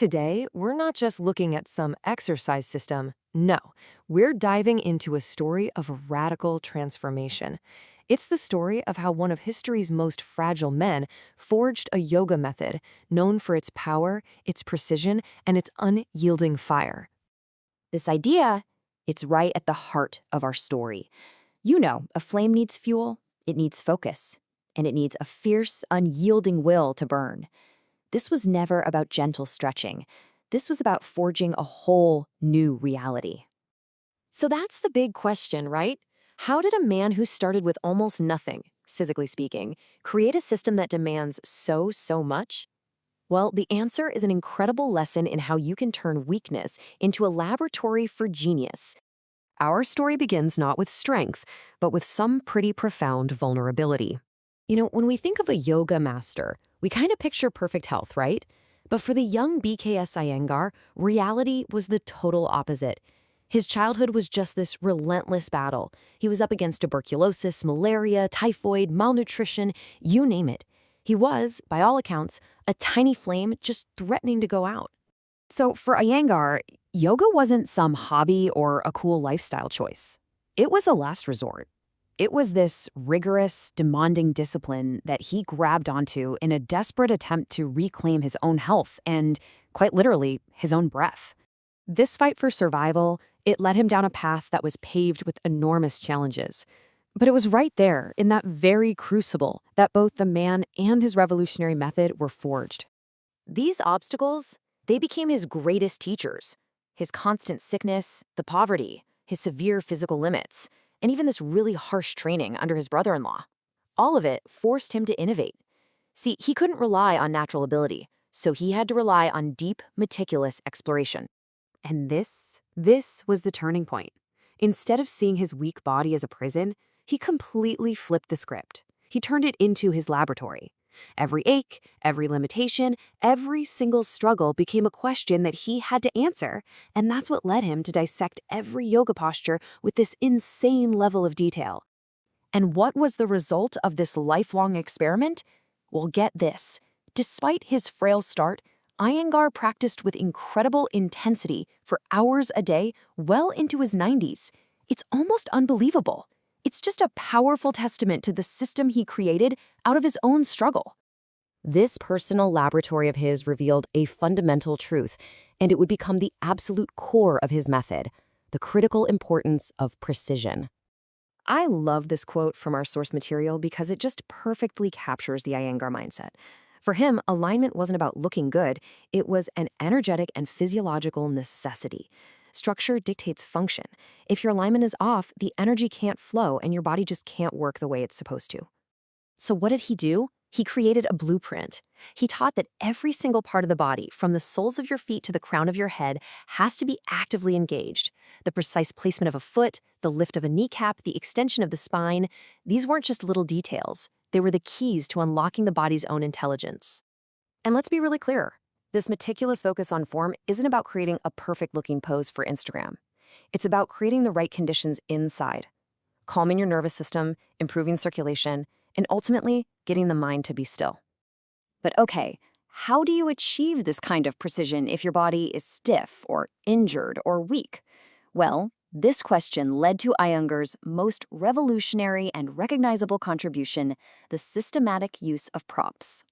Today, we're not just looking at some exercise system. No, we're diving into a story of radical transformation. It's the story of how one of history's most fragile men forged a yoga method known for its power, its precision, and its unyielding fire. This idea, it's right at the heart of our story. You know, a flame needs fuel, it needs focus, and it needs a fierce, unyielding will to burn. This was never about gentle stretching. This was about forging a whole new reality. So that's the big question, right? How did a man who started with almost nothing, physically speaking, create a system that demands so much? Well, the answer is an incredible lesson in how you can turn weakness into a laboratory for genius. Our story begins not with strength, but with some pretty profound vulnerability. When we think of a yoga master, we kind of picture perfect health, right? But for the young BKS Iyengar, reality was the total opposite. His childhood was just this relentless battle. He was up against tuberculosis, malaria, typhoid, malnutrition, you name it. He was, by all accounts, a tiny flame just threatening to go out. So for Iyengar, yoga wasn't some hobby or a cool lifestyle choice. It was a last resort. It was this rigorous, demanding discipline that he grabbed onto in a desperate attempt to reclaim his own health and, quite literally, his own breath. This fight for survival, it led him down a path that was paved with enormous challenges. But it was right there, in that very crucible, that both the man and his revolutionary method were forged. These obstacles, they became his greatest teachers. His constant sickness, the poverty, his severe physical limits, and even this really harsh training under his brother-in-law. All of it forced him to innovate. See, he couldn't rely on natural ability, so he had to rely on deep, meticulous exploration. And this was the turning point. Instead of seeing his weak body as a prison, he completely flipped the script. He turned it into his laboratory. Every ache, every limitation, every single struggle became a question that he had to answer, and that's what led him to dissect every yoga posture with this insane level of detail. And what was the result of this lifelong experiment? Well, get this. Despite his frail start, Iyengar practiced with incredible intensity for hours a day well into his 90s. It's almost unbelievable. It's just a powerful testament to the system he created out of his own struggle. This personal laboratory of his revealed a fundamental truth, and it would become the absolute core of his method, the critical importance of precision. I love this quote from our source material because it just perfectly captures the Iyengar mindset. For him, alignment wasn't about looking good, it was an energetic and physiological necessity. Structure dictates function. If your alignment is off, the energy can't flow and your body just can't work the way it's supposed to. So what did he do? He created a blueprint. He taught that every single part of the body, from the soles of your feet to the crown of your head, has to be actively engaged. The precise placement of a foot, the lift of a kneecap, the extension of the spine, these weren't just little details. They were the keys to unlocking the body's own intelligence. And let's be really clear. This meticulous focus on form isn't about creating a perfect-looking pose for Instagram. It's about creating the right conditions inside, calming your nervous system, improving circulation, and ultimately getting the mind to be still. But okay, how do you achieve this kind of precision if your body is stiff or injured or weak? Well, this question led to Iyengar's most revolutionary and recognizable contribution, the systematic use of props.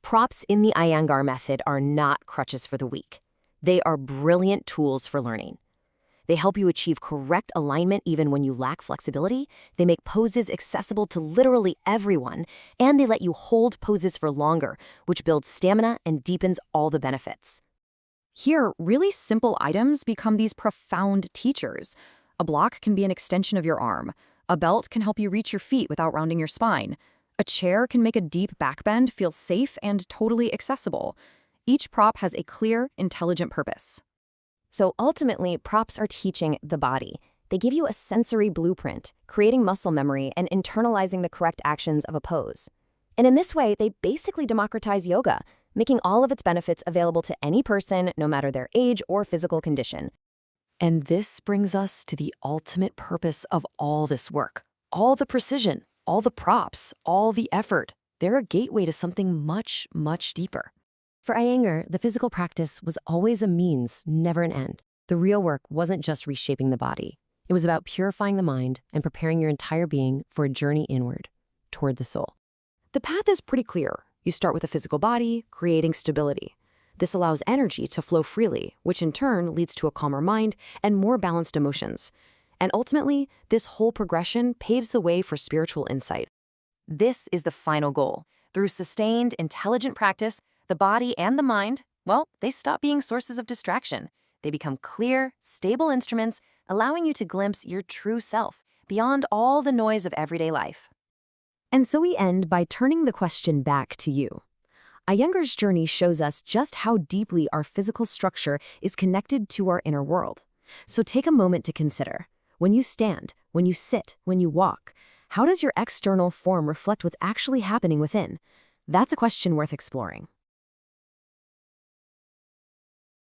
Props in the Iyengar method are not crutches for the weak. They are brilliant tools for learning. They help you achieve correct alignment even when you lack flexibility. They make poses accessible to literally everyone, and they let you hold poses for longer, which builds stamina and deepens all the benefits. Here, really simple items become these profound teachers. A block can be an extension of your arm. A belt can help you reach your feet without rounding your spine. A chair can make a deep back bend feel safe and totally accessible. Each prop has a clear, intelligent purpose. So ultimately, props are teaching the body. They give you a sensory blueprint, creating muscle memory and internalizing the correct actions of a pose. And in this way, they basically democratize yoga, making all of its benefits available to any person, no matter their age or physical condition. And this brings us to the ultimate purpose of all this work. All the precision, all the props, all the effort. They're a gateway to something much, much deeper. For Iyengar, the physical practice was always a means, never an end. The real work wasn't just reshaping the body. It was about purifying the mind and preparing your entire being for a journey inward, toward the soul. The path is pretty clear. You start with a physical body, creating stability. This allows energy to flow freely, which in turn leads to a calmer mind and more balanced emotions. And ultimately, this whole progression paves the way for spiritual insight. This is the final goal. Through sustained, intelligent practice, the body and the mind, well, they stop being sources of distraction. They become clear, stable instruments, allowing you to glimpse your true self beyond all the noise of everyday life. And so we end by turning the question back to you. Iyengar's journey shows us just how deeply our physical structure is connected to our inner world. So take a moment to consider. When you stand, when you sit, when you walk, how does your external form reflect what's actually happening within? That's a question worth exploring.